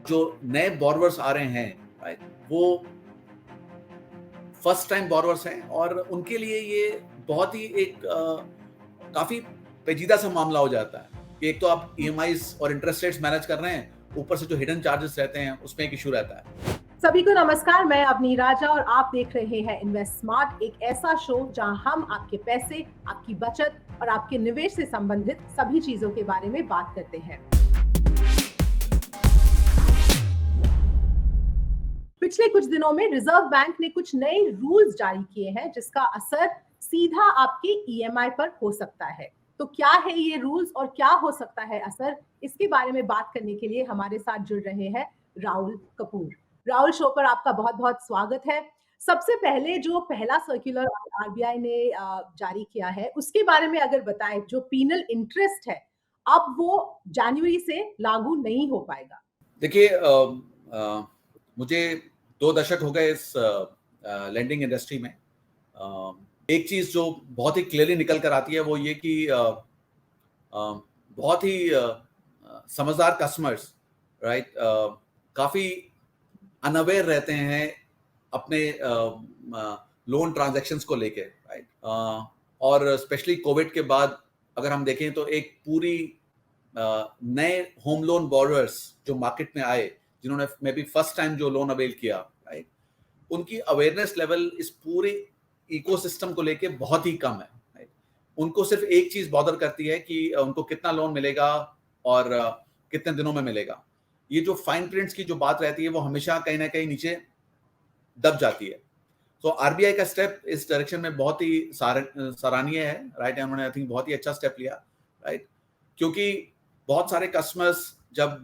जो नए बोरोवर्स आ रहे हैं, राइट, वो फर्स्ट टाइम बोरोवर्स हैं और उनके लिए ये बहुत ही एक काफ़ी पेचीदा सा मामला हो जाता है कि एक तो आप ईएमआईज़ और इंटरेस्ट रेट्स मैनेज कर रहे हैं, ऊपर से जो हिडन चार्जेस रहते हैं, उसमें एक इश्यू रहता है। सभी को नमस्कार। मैं अवनी राजा और आप देख रहे हैं इन्वेस्ट स्मार्ट, एक ऐसा शो जहां हम आपके पैसे, आपकी बचत और आपके निवेश से संबंधित सभी चीजों के बारे में बात करते हैं। पिछले कुछ दिनों में रिजर्व बैंक ने कुछ नए रूल्स जारी किए हैं जिसका असर सीधा आपके ईएमआई पर हो सकता है। तो क्या है ये रूल्स और क्या हो सकता है असर, इसके बारे में बात करने के लिए हमारे साथ जुड़ रहे हैं राहुल कपूर। राहुल, शो पर आपका बहुत बहुत स्वागत है। सबसे पहले जो पहला सर्कुलर आरबीआई ने जारी किया है उसके बारे में अगर बताएं, जो पीनल इंटरेस्ट है अब वो जनवरी से लागू नहीं हो पाएगा। देखिए, मुझे 2 दशक हो गए इस लेंडिंग इंडस्ट्री में। एक चीज़ जो बहुत ही क्लियरली निकल कर आती है वो ये कि बहुत ही समझदार कस्टमर्स, राइट, काफ़ी अनअवेयर रहते हैं अपने लोन ट्रांजैक्शंस को लेके, राइट। और स्पेशली कोविड के बाद अगर हम देखें तो एक पूरी नए होम लोन बोरोवर्स जो मार्केट में आए, जिन्होंने मे बी फर्स्ट टाइम जो लोन अवेल किया, राइट, उनकी अवेयरनेस लेवल इस पूरे इकोसिस्टम को लेके बहुत ही कम है, राइट। उनको सिर्फ एक चीज बॉदर करती है कि उनको कितना लोन मिलेगा और कितने दिनों में मिलेगा। ये जो फाइन प्रिंट्स की जो बात रहती है वो हमेशा कहीं ना कहीं नीचे दब जाती है। तो आरबीआई का स्टेप इस डायरेक्शन में बहुत ही सराहनीय है, राइट। उन्होंने आई थिंक बहुत ही अच्छा स्टेप लिया, राइट, क्योंकि बहुत सारे कस्टमर्स जब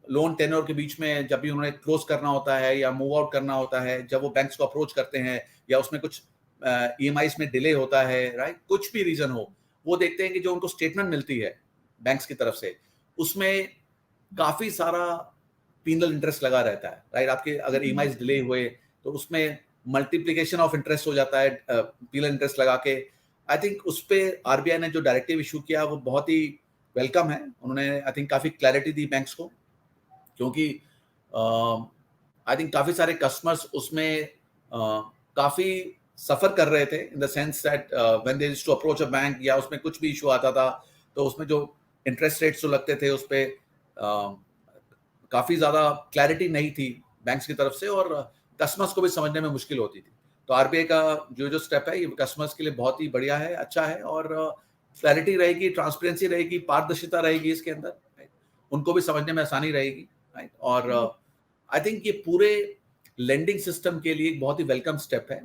लोन टेन्योर के बीच में जब भी उन्होंने क्लोज करना होता है या मूव आउट करना होता है, जब वो बैंक्स को अप्रोच करते हैं या उसमें कुछ ईएमआईज में डिले होता है, राइट, कुछ भी रीजन हो, वो देखते हैं कि जो उनको स्टेटमेंट मिलती है बैंक्स की तरफ से उसमें काफी सारा पीनल इंटरेस्ट लगा रहता है, राइट। आपके अगर ईएमआईज डिले हुए तो उसमें मल्टीप्लिकेशन ऑफ इंटरेस्ट हो जाता है पीनल इंटरेस्ट लगा के। आई थिंक उस पर आरबीआई ने जो डायरेक्टिव इशू किया वो बहुत ही वेलकम है। उन्होंने आई थिंक काफी क्लैरिटी दी बैंक्स को, क्योंकि आई थिंक काफी सारे कस्टमर्स उसमें काफी सफर कर रहे थे in the sense that when they used to approach a bank या उसमें कुछ भी इशू आता था तो उसमें जो इंटरेस्ट रेट्स जो लगते थे उस पर काफी ज्यादा क्लैरिटी नहीं थी बैंक्स की तरफ से और कस्टमर्स को भी समझने में मुश्किल होती थी। तो आरबीआई का जो स्टेप है ये कस्टमर्स के लिए बहुत ही बढ़िया है, अच्छा है, और क्लैरिटी रहेगी, ट्रांसपेरेंसी रहेगी, पारदर्शिता रहेगी इसके अंदर, राइट? उनको भी समझने में आसानी रहेगी, राइट। और आई थिंक ये पूरे लेंडिंग सिस्टम के लिए एक बहुत ही वेलकम स्टेप है।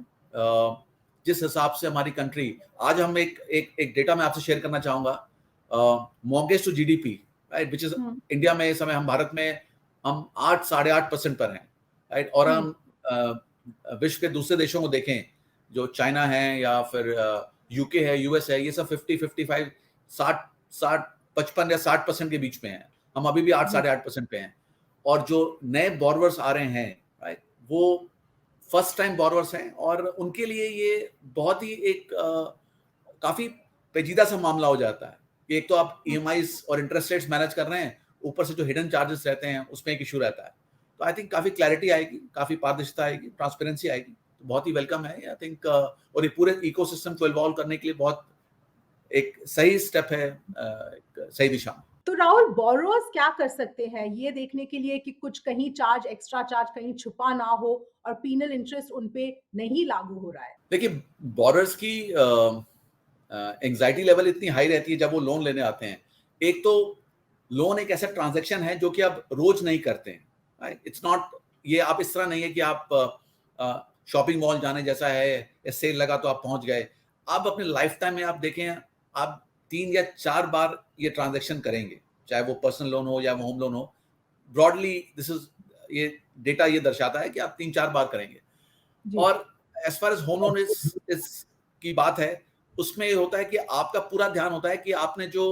जिस हिसाब से हमारी कंट्री आज, हम एक डेटा मैं आपसे शेयर करना चाहूंगा, mortgage to GDP, right, which is India में इस समय हम भारत में हम 8-8.5% पर हैं, राइट। और हम विश्व के दूसरे देशों को देखें, जो चाइना है या फिर यूके है, यूएस है, ये सब 50-55, 55 या 60% के बीच में है। हम अभी भी 8-8.5% पे हैं। और जो नए बोरोवर्स आ रहे हैं, राइट, वो फर्स्ट टाइम बोरोवर्स हैं और उनके लिए ये बहुत ही एक काफी पेचीदा सा मामला हो जाता है कि एक तो आप ईएमआईज और इंटरेस्ट रेट्स मैनेज कर रहे हैं, ऊपर से जो हिडन चार्जेस रहते हैं उसमें एक इशू रहता है। तो आई थिंक काफी क्लैरिटी आएगी, काफी पारदर्शिता आएगी, ट्रांसपेरेंसी आएगी, तो बहुत ही वेलकम है आई थिंक। और ये पूरे इकोसिस्टम को इवॉल्व करने के लिए बहुत एक सही स्टेप है, एक सही दिशा में। तो राहुल, बोरोअर्स क्या कर सकते हैं ये देखने के लिए कि कुछ कहीं चार्ज, एक्स्ट्रा चार्ज कहीं छुपा ना हो और पीनल इंटरेस्ट उन पे नहीं लागू हो रहा है? देखिए, बोरोअर्स की एंजाइटी लेवल इतनी हाई रहती है जब वो लोन लेने आते हैं। एक तो लोन एक ऐसा ट्रांजैक्शन है जो कि आप रोज नहीं करते हैं, राइट। इट्स नॉट, ये आप इस तरह नहीं है कि आप शॉपिंग मॉल जाने जैसा है, सेल लगा तो आप पहुंच गए। आप अपने लाइफ टाइम में आप देखें, आप 3 या 4 बार ये ट्रांजैक्शन करेंगे, चाहे वो पर्सनल लोन हो या वो होम लोन हो। ब्रॉडली दिस इज, ये डेटा ये दर्शाता है कि आप 3-4 बार करेंगे। और as far as home loan इस की बात है, उसमें ये होता है कि आपका पूरा ध्यान होता है कि आपने जो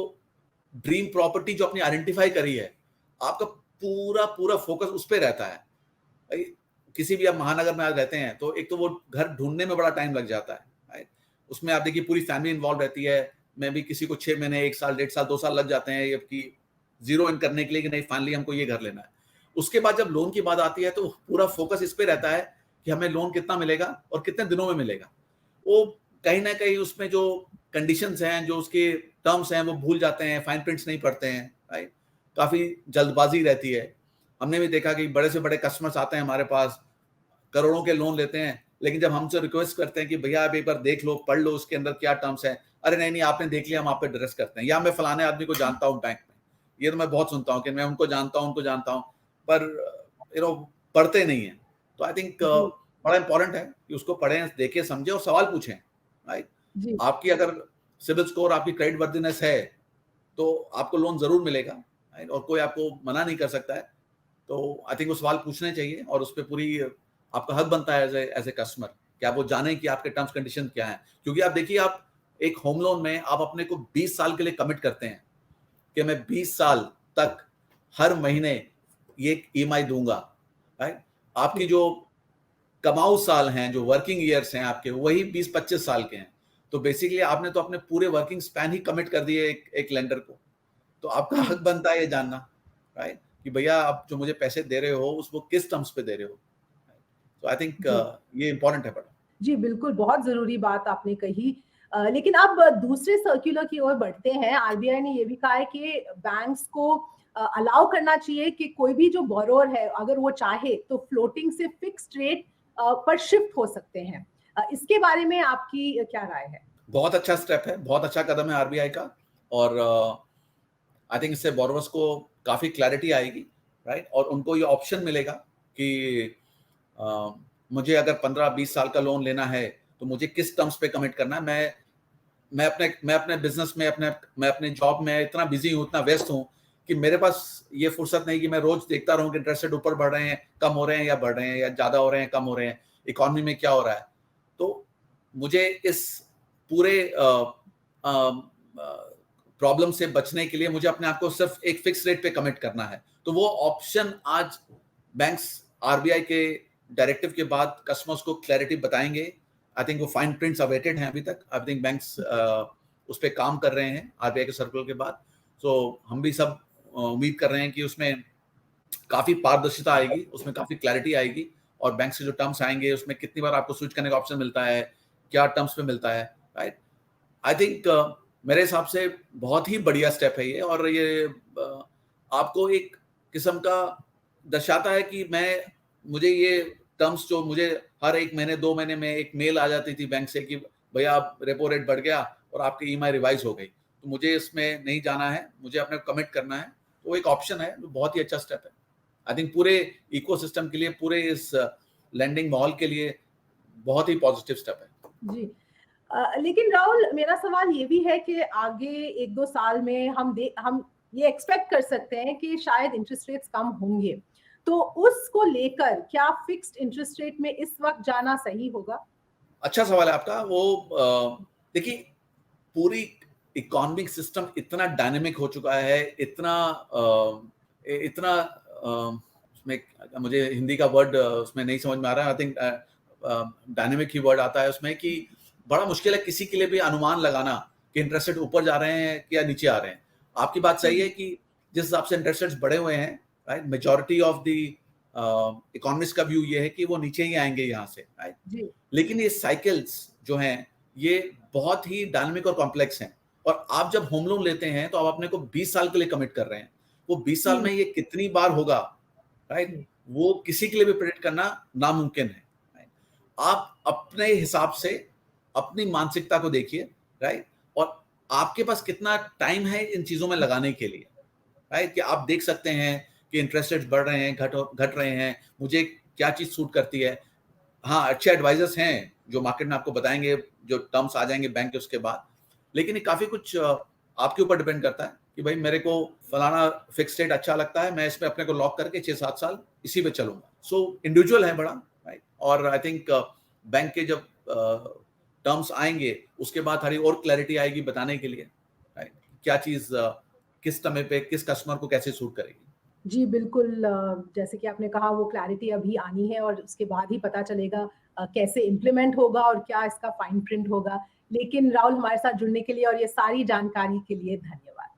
ड्रीम प्रॉपर्टी जो अपनी आइडेंटिफाई करी है, आपका पूरा पूरा फोकस उस पर रहता है। किसी भी आप महानगर में आज रहते हैं तो एक तो वो घर ढूंढने में बड़ा टाइम लग जाता है, राइट। उसमें आप देखिए पूरी फैमिली इन्वॉल्व रहती है। मैं भी किसी को 6 महीने, 1 साल, 1.5 साल, 2 साल लग जाते हैं कि जीरो इन करने के लिए कि नहीं फाइनली हमको ये घर लेना है। उसके बाद जब लोन की बात आती है तो पूरा फोकस इस पे रहता है कि हमें लोन कितना मिलेगा और कितने दिनों में मिलेगा। वो कहीं ना कहीं उसमें जो कंडीशंस हैं, जो उसके टर्म्स हैं, वो भूल जाते हैं, फाइन प्रिंट्स नहीं पढ़ते हैं, राइट। काफी जल्दबाजी रहती है। हमने भी देखा कि बड़े से बड़े कस्टमर्स आते हैं हमारे पास, करोड़ों के लोन लेते हैं, लेकिन जब हमसे रिक्वेस्ट करते हैं कि भैया आप एक बार देख लो, पढ़ लो उसके अंदर क्या टर्म्स है, अरे नहीं नहीं आपने देख लिया, हम आप पे ड्रेस करते हैं, या मैं फलाने आदमी को जानता हूँ बैंक में। ये तो मैं बहुत सुनता हूँ कि मैं उनको जानता हूँ, पर पढ़ते नहीं है। तो आई थिंक जी बड़ा इंपॉर्टेंट है कि उसको पढ़ें, देखें, समझें और सवाल पूछें, राइट। जी आपकी अगर सिविल स्कोर, आपकी क्रेडिट वर्दीनेस है तो आपको लोन जरूर मिलेगा, राइट, और कोई आपको मना नहीं कर सकता है। तो आई थिंक वो सवाल पूछने चाहिए और उस पर पूरी आपका हक बनता है एज ए कस्टमर कि आप वो जानें कि आपके टर्म्स कंडीशन क्या है। क्योंकि आप देखिए, आप एक होम लोन में आप अपने को 20 साल के लिए कमिट करते हैं कि मैं 20 साल तक हर महीने ये ईएमआई दूंगा, राइट। आपकी जो कमाऊ साल हैं, जो वर्किंग ईयर्स हैं आपके, वही 20-25 साल के हैं। तो बेसिकली आपने तो अपने पूरे वर्किंग स्पैन ही कमिट कर दिए एक लेंडर को। तो आपका हक बनता है ये जानना, राइट, कि भैया आप जो मुझे पैसे दे रहे हो उसको किस टर्म्स पे दे रहे हो। तो आई थिंक जी ये इंपॉर्टेंट है बड़ा। जी, बिल्कुल, बहुत ज़रूरी बात आपने कही। लेकिन अब दूसरे सर्कुलर की ओर बढ़ते हैं। आरबीआई ने ये भी कहा है कि बैंक्स को अलाउ करना चाहिए कि कोई भी जो बोरोवर है, अगर वो चाहे तो फ्लोटिंग से फिक्स्ड रेट पर शिफ्ट हो सकते हैं। इसके बारे में आपकी क्या राय है? बहुत अच्छा स्टेप है, बहुत अच्छा कदम है आरबीआई का। और आई थिंक इससे बोरोवर्स को काफी क्लैरिटी आएगी, राइट, और उनको ये ऑप्शन मिलेगा कि मुझे अगर 15-20 साल का लोन लेना है तो मुझे किस टर्म्स पे कमिट करना है। मैं अपने बिजनेस में, मैं अपने जॉब में इतना बिजी हूँ, इतना व्यस्त हूँ कि मेरे पास ये फुर्सत नहीं कि मैं रोज देखता रहूं कि इंटरेस्ट रेट ऊपर बढ़ रहे हैं, कम हो रहे हैं या बढ़ रहे हैं, या ज्यादा हो रहे हैं, कम हो रहे हैं, इकोनॉमी में क्या हो रहा है। तो मुझे इस पूरे प्रॉब्लम से बचने के लिए मुझे अपने आप को सिर्फ एक फिक्स रेट पे कमिट करना है। तो वो ऑप्शन आज बैंक्स आरबीआई के डायरेक्टिव के बाद कस्टमर्स को क्लैरिटी बताएंगे। आई थिंक वो फाइन प्रिंट्स अवेटेड हैं अभी तक। आई थिंक बैंक्स उस पर काम कर रहे हैं आरबीआई के सर्कुलर के बाद। सो हम भी सब उम्मीद कर रहे हैं कि उसमें काफी पारदर्शिता आएगी, उसमें काफी क्लैरिटी आएगी, और बैंक से जो टर्म्स आएंगे उसमें कितनी बार आपको स्विच करने का ऑप्शन मिलता है, क्या टर्म्स पे मिलता है, राइट। आई थिंक मेरे हिसाब से बहुत ही बढ़िया स्टेप है ये। और ये आपको एक किस्म का दर्शाता है कि मुझे ये टर्म्स जो मुझे हर 1 महीने 2 महीने में एक मेल आ जाती थी बैंक से कि भैया आप रेपो रेट बढ़ गया और आपकी ईएमआई रिवाइज हो गई, तो मुझे इसमें नहीं जाना है, मुझे अपने कमिट करना है। तो एक ऑप्शन है, बहुत ही अच्छा स्टेप है। आई थिंक पूरे इकोसिस्टम के लिए, पूरे इस लैंडिंग मॉल के लिए बहुत ही पॉजिटिव स्टेप है। जी। लेकिन राहुल, मेरा सवाल ये भी है कि आगे 1-2 साल में हम ये एक्सपेक्ट कर सकते हैं कि शायद इंटरेस्ट रेट्स कम होंगे। तो उसको लेकर क्या फिक्स्ड इंटरेस्ट रेट में इस वक्त जाना सही होगा? अच्छा सवाल है आपका। वो देखिए, पूरी इकोनॉमिक सिस्टम इतना डायनेमिक हो चुका है, इतना उसमें मुझे हिंदी का वर्ड उसमें नहीं समझ में आ रहा है। I think dynamic he word आता है उसमें, कि बड़ा मुश्किल है किसी के लिए भी अनुमान लगाना कि इंटरेस्ट रेट ऊपर जा रहे हैं या नीचे आ रहे हैं। आपकी बात सही है कि जिस हिसाब से इंटरेस्ट रेट्स बढ़े हुए हैं, right, majority of the economist का व्यू ये है कि वो नीचे ही आएंगे यहाँ से, राइट। जी लेकिन ये साइकिल्स जो हैं ये बहुत ही डायनामिक और कॉम्प्लेक्स हैं। और आप जब होम लोन लेते हैं तो आप अपने को 20 साल के लिए कमिट कर रहे हैं। वो 20 साल में ये कितनी बार होगा, राइट, वो किसी के लिए भी प्रेडिक्ट करना नामुमकिन है, राइट। आप अपने हिसाब से अपनी मानसिकता को देखिए, राइट, और आपके पास कितना टाइम है इन चीजों में लगाने के लिए, राइट, कि आप देख सकते हैं कि इंटरेस्ट रेट बढ़ रहे हैं, घट रहे हैं, मुझे क्या चीज सूट करती है। हाँ, अच्छे एडवाइजर्स हैं जो मार्केट में आपको बताएंगे, जो टर्म्स आ जाएंगे बैंक के उसके बाद। लेकिन ये काफी कुछ आपके ऊपर डिपेंड करता है कि भाई मेरे को फलाना फिक्स रेट अच्छा लगता है, मैं इसमें अपने को लॉक करके 6-7 साल इसी पे चलूंगा। सो इंडिविजुअल है बड़ा, राइट। और आई थिंक बैंक के जब टर्म्स आएंगे उसके बाद थोड़ी और क्लैरिटी आएगी बताने के लिए, राइट, क्या चीज किस समय पे किस कस्टमर को कैसे सूट करेगी। जी, बिल्कुल। जैसे कि आपने कहा, वो क्लैरिटी अभी आनी है और उसके बाद ही पता चलेगा कैसे इम्प्लीमेंट होगा और क्या इसका फाइन प्रिंट होगा। लेकिन राहुल, हमारे साथ जुड़ने के लिए और ये सारी जानकारी के लिए धन्यवाद।